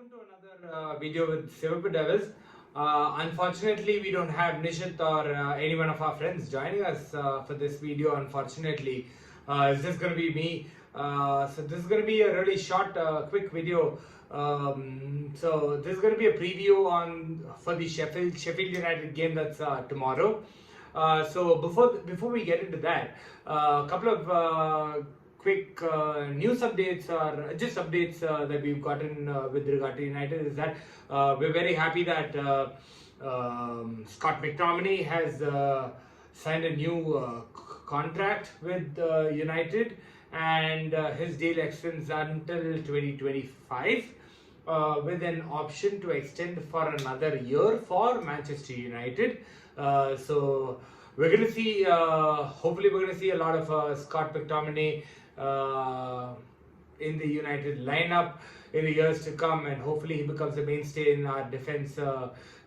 welcome to another video with Silver Devils. Unfortunately, we don't have Nishit or any one of our friends joining us for this video. Unfortunately, it's just going to be me. So this is going to be a really short, quick video. So this is going to be a preview for the Sheffield United game that's tomorrow. So before we get into that, a couple of quick news updates or just updates that we've gotten with regard to United is that we're very happy that Scott McTominay has signed a new contract with United, and his deal extends until 2025 with an option to extend for another year for Manchester United. So we're going to see, hopefully we're going to see a lot of Scott McTominay in the United lineup in the years to come, and hopefully he becomes a mainstay in our defense,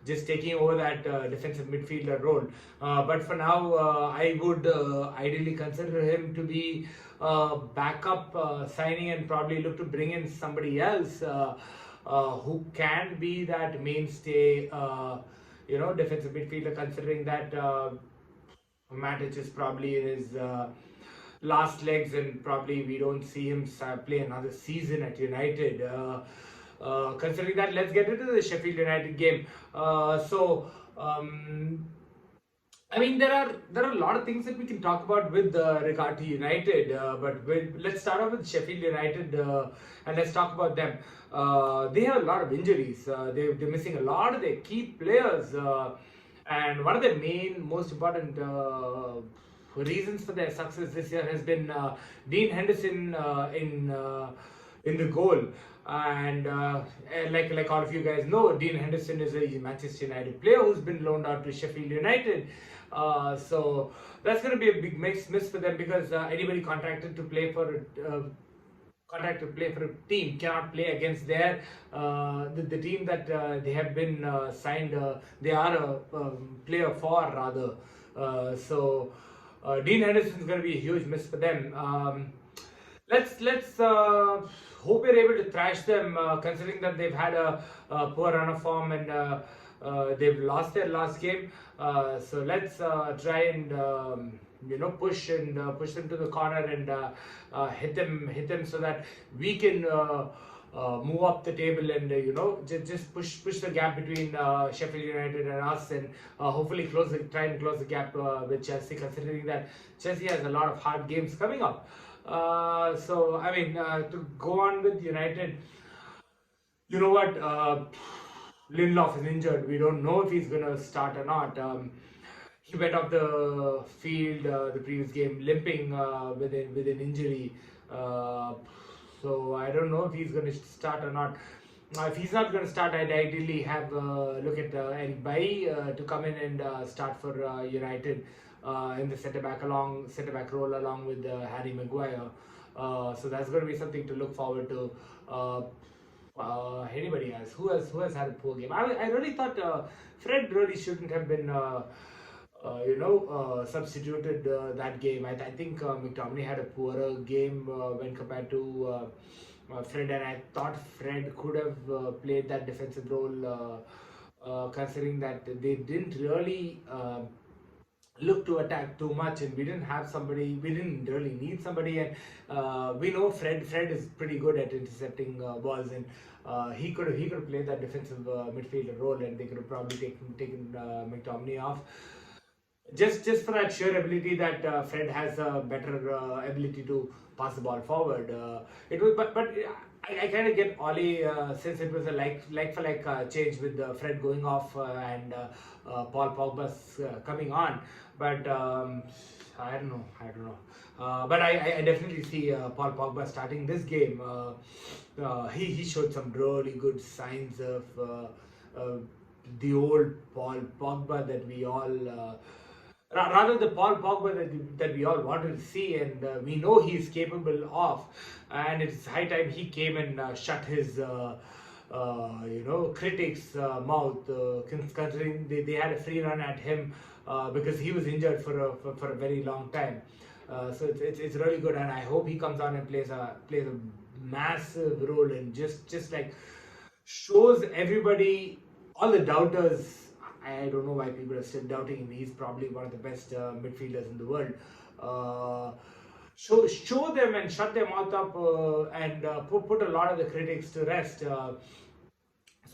just taking over that defensive midfielder role. But for now, I would ideally consider him to be a backup signing and probably look to bring in somebody else who can be that mainstay, defensive midfielder, considering that Matic is probably in his last legs, and probably we don't see him play another season at United. Considering that, let's get into the Sheffield United game. I mean, there are a lot of things that we can talk about with regard to United, let's start off with Sheffield United and let's talk about them. They have a lot of injuries. They're missing a lot of their key players, and one of the most important reasons for their success this year has been Dean Henderson in the goal. And like all of you guys know, Dean Henderson is a Manchester United player who's been loaned out to Sheffield United. So that's going to be a big miss for them, because anybody contracted to play for a team cannot play against the team that they have been signed. They are a player for, rather. So Dean Henderson is going to be a huge miss for them. Let's hope we're able to thrash them, considering that they've had a poor run of form, and they've lost their last game. So let's try and push them to the corner and hit them so that we can move up the table and just push the gap between Sheffield United and us, and hopefully try and close the gap with Chelsea, considering that Chelsea has a lot of hard games coming up. So I mean, to go on with United, you know what, Lindelof is injured. We don't know if he's gonna start or not. He went off the field the previous game limping with an injury. So I don't know if he's going to start or not. If he's not going to start, I'd ideally have look at Eric Bailly to come in and start for United in the centre back role along with Harry Maguire. So that's going to be something to look forward to. Anybody else who has had a poor game? I really thought Fred really shouldn't have been substituted that game. I think McTominay had a poorer game when compared to Fred, and I thought Fred could have played that defensive role, considering that they didn't really look to attack too much, and we didn't really need somebody, and we know Fred is pretty good at intercepting balls, and he could have played that defensive midfielder role, and they could have probably taken McTominay off. Just for that sheer ability that Fred has a better ability to pass the ball forward. But I kind of get Oli, since it was a like for like change with Fred going off and Paul Pogba's coming on. But I don't know. But I definitely see Paul Pogba starting this game. He showed some really good signs of the old Paul Pogba that we all. Rather the Paul Pogba that we all wanted to see, and we know he's capable of, and it's high time he came and shut his critics' mouth, considering they had a free run at him because he was injured for a very long time. So it's really good, and I hope he comes on and plays a massive role in just like shows everybody, all the doubters. I don't know why people are still doubting him. He's probably one of the best midfielders in the world. Uh, show them and shut their mouth up and put a lot of the critics to rest. So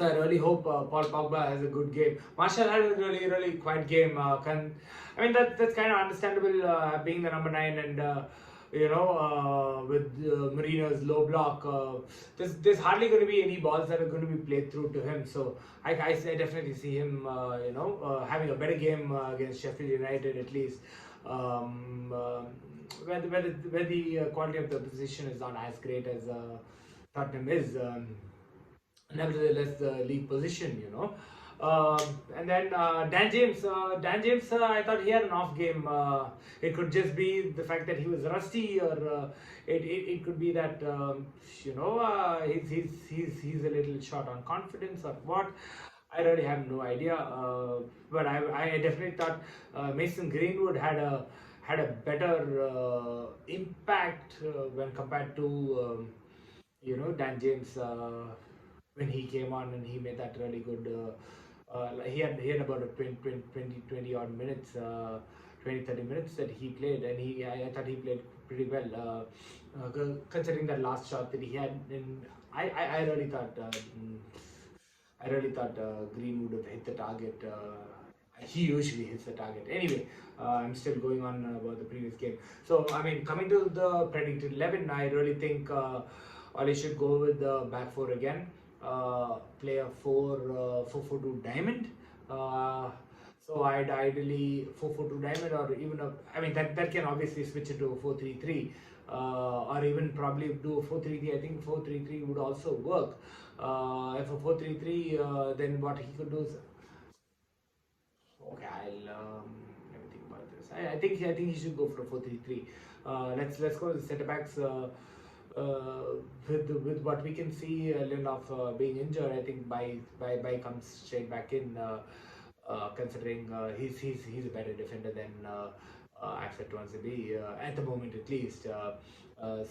I really hope Paul Pogba has a good game. Martial had a really quiet game. That's kind of understandable, being the number 9 and with Mourinho's low block. There's hardly going to be any balls that are going to be played through to him. So I definitely see him having a better game against Sheffield United at least. Where the quality of the opposition is not as great as Tottenham is. Nevertheless, the league position, and then Dan James, I thought he had an off game. It could just be the fact that he was rusty, or it could be that he's a little short on confidence or what. I really have no idea. But I definitely thought Mason Greenwood had a better impact when compared to Dan James, when he came on and he made that really good. He had about a 20 odd minutes, 20-30 minutes that he played, and I thought he played pretty well, considering that last shot that he had. And I really thought. I really thought Green would have hit the target. He usually hits the target. Anyway, I'm still going on about the previous game. So, coming to the predicted 11, I really think Oli should go with the back four again. Play a 4-4-2 diamond. So I'd ideally 4-4-2 diamond, or even that can obviously switch it to a 4-3-3, or even probably do a 4-3-3. I think 4-3-3 would also work. If a 4-3-3, then what he could do is, okay, let me think about this. I think he should go for a 4-3-3. Let's go to the centre backs. With what we can see, Lindelof being injured, I think by comes straight back in. Considering he's a better defender than Axel Tuanzebe at the moment, at least. So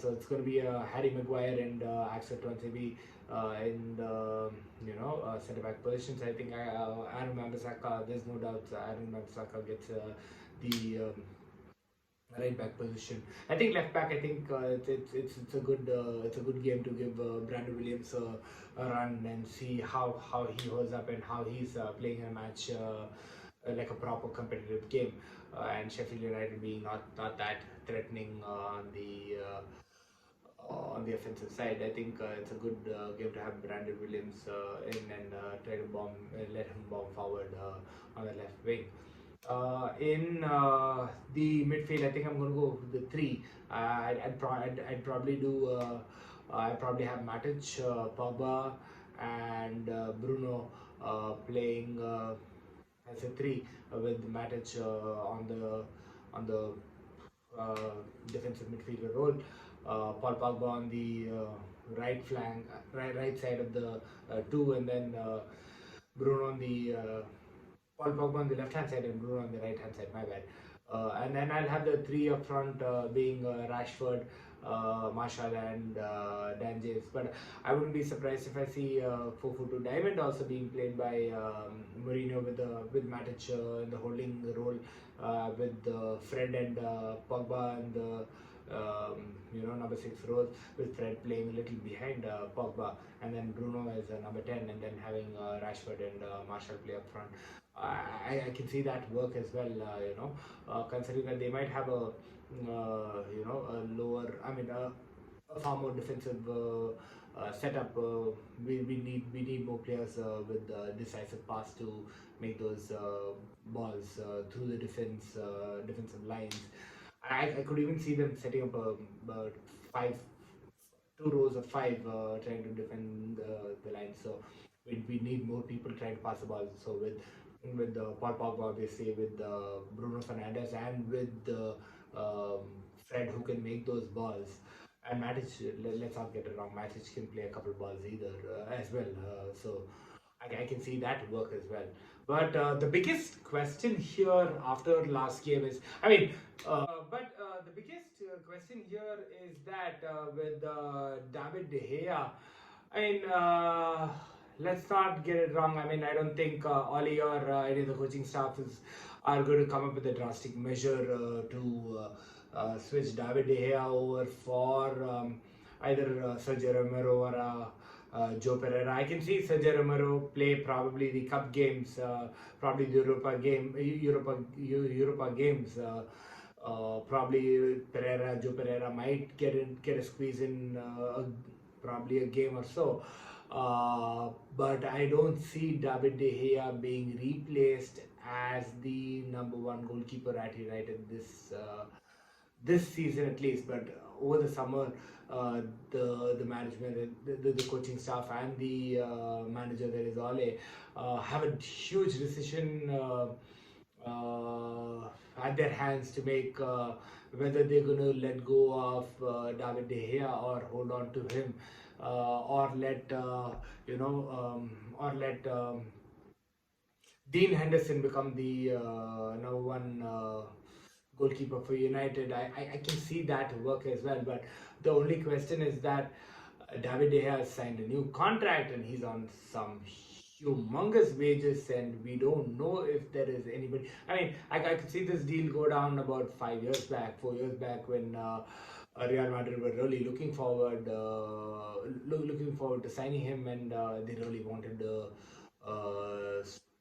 it's going to be Harry Maguire and Axel Tuanzebe in the centre back positions. I think Aaron Wan-Bissaka, there's no doubt Aaron Wan-Bissaka gets the right back position. I think left back. I think it's a good game to give Brandon Williams a run and see how he holds up and how he's playing a match like a proper competitive game. And Sheffield United being not that threatening on the offensive side. I think it's a good game to have Brandon Williams in and try to let him bomb forward on the left wing. In the midfield, I think I'm going to go with the three. I'd probably do. I probably have Matic, Pogba, and Bruno playing as a three, with Matic on the defensive midfielder role. Paul Pogba on the right flank, right side of the two, and then Bruno on the Paul Pogba on the left hand side and Bruno on the right hand side. My bad. And then I'll have the three up front, being Rashford, Martial, and Dan James. But I wouldn't be surprised if I see 4-4-2 diamond also being played by Mourinho with Matic in the holding role, with Fred and Pogba and the number 6 rows, with Fred playing a little behind Pogba, and then Bruno as number 10, and then having Rashford and Martial play up front. I can see that work as well. Considering that they might have a lower, a far more defensive setup. We need more players with decisive pass to make those balls through the defensive lines. I could even see them setting up five, 2 rows of 5 trying to defend the line. So we need more people trying to pass the ball. So with Paul Pogba, obviously, with Bruno Fernandes, and with Fred, who can make those balls. And Matic, let's not get it wrong, Matic can play a couple balls either as well. So I can see that work as well. But the biggest question here after last game is, the biggest question here is that with David De Gea, I mean, let's not get it wrong. I mean, I don't think Oli or any of the coaching staff are going to come up with a drastic measure to switch David De Gea over for either Sergio Romero or Joe Pereira. I can see Sergio Romero play probably the cup games, probably the Europa games. Probably Joe Pereira might get a squeeze in probably a game or so. But I don't see David De Gea being replaced as the number one goalkeeper at United this season at least. But over the summer, the management, the coaching staff, and the manager, there is Ole, have a huge decision at their hands to make, whether they're going to let go of David De Gea or hold on to him, or let or let Dean Henderson become the number one goalkeeper for United. I can see that work as well. But the only question is that David De Gea has signed a new contract and he's on some humongous wages, and we don't know if there is anybody. I mean, I could see this deal go down about 5 years back, 4 years back, when Real Madrid were really looking forward to signing him, and they really wanted a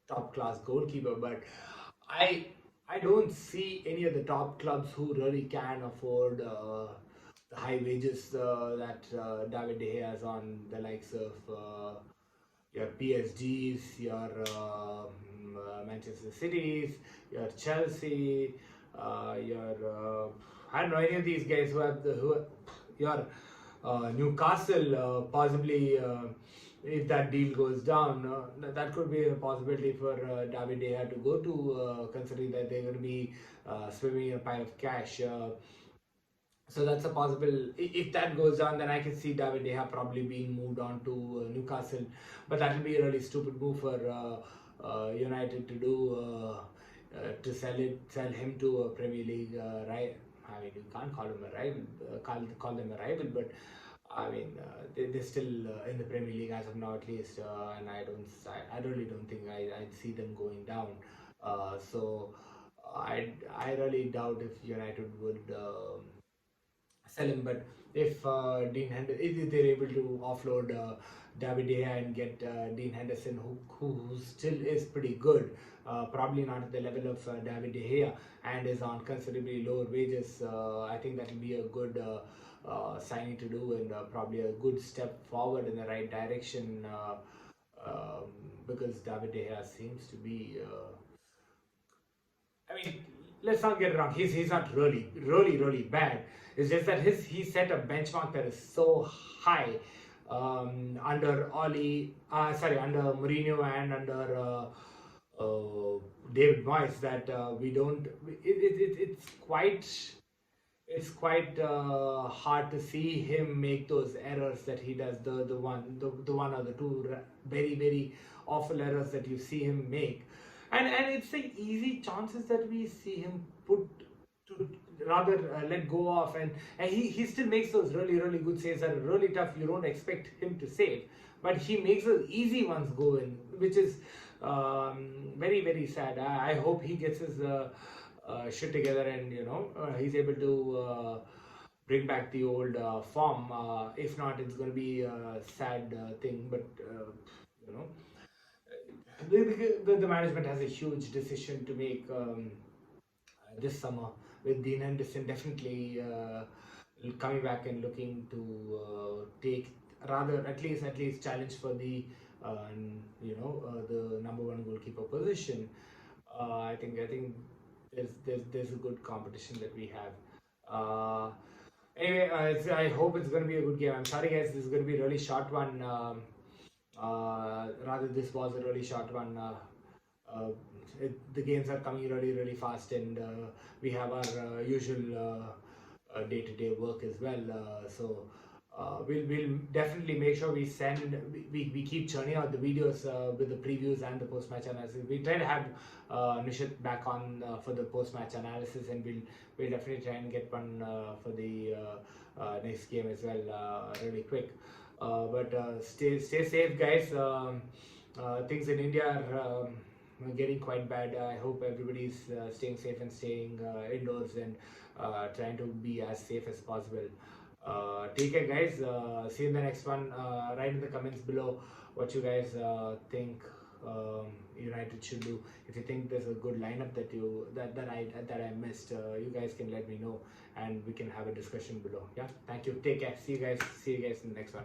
top class goalkeeper. But I I don't see any of the top clubs who really can afford the high wages that David De Gea is on, the likes of your PSGs, your Manchester Cities, your Chelsea, your I don't know any of these guys your Newcastle, possibly. If that deal goes down, that could be a possibility for David De Gea to go to, considering that they're going to be swimming in a pile of cash. So that's a possible. If that goes down, then I can see David De Gea probably being moved on to Newcastle, but that will be a really stupid move for United to do, to sell him to a Premier League right. I mean, you can't call him a rival, call them a rival, but I mean, they're still in the Premier League as of now, at least, and I really don't think I'd see them going down. So I really doubt if United would sell him. But if if they're able to offload David De Gea and get Dean Henderson, who still is pretty good, probably not at the level of David De Gea, and is on considerably lower wages, I think that will be a good signing to do, and probably a good step forward in the right direction, because David De Gea seems to be. I mean, let's not get it wrong. He's not really bad. It's just that he set a benchmark that is so high under under Mourinho and under David Moyes, that we don't. It's quite hard to see him make those errors that he does. The one or the two very awful errors that you see him make, and it's the easy chances that we see him put to rather let go of, and he still makes those really good saves that are really tough. You don't expect him to save, but he makes those easy ones go in, which is very sad. I hope he gets his shit together, and he's able to bring back the old form. If not, it's going to be a sad thing. But you know, the management has a huge decision to make this summer, with Dean Henderson definitely coming back and looking to take, rather at least challenge for the the number one goalkeeper position. I think there's a good competition that we have. Anyway, I hope it's going to be a good game. I'm sorry, guys, this is going to be a really short one. Rather, this was a really short one. Uh, the games are coming really fast, and we have our usual day-to-day work as well. So we'll definitely make sure we keep churning out the videos with the previews and the post-match analysis. We try to have Nishit back on for the post-match analysis, and we'll definitely try and get one for the next game as well, really quick. But stay safe, guys. Things in India are getting quite bad. I hope everybody's staying safe and staying indoors and trying to be as safe as possible. Take care, guys. See you in the next one. Write in the comments below what you guys think United should do. If you think there's a good lineup that I missed, you guys can let me know, and we can have a discussion below. Yeah, thank you. Take care. See you guys. See you guys in the next one.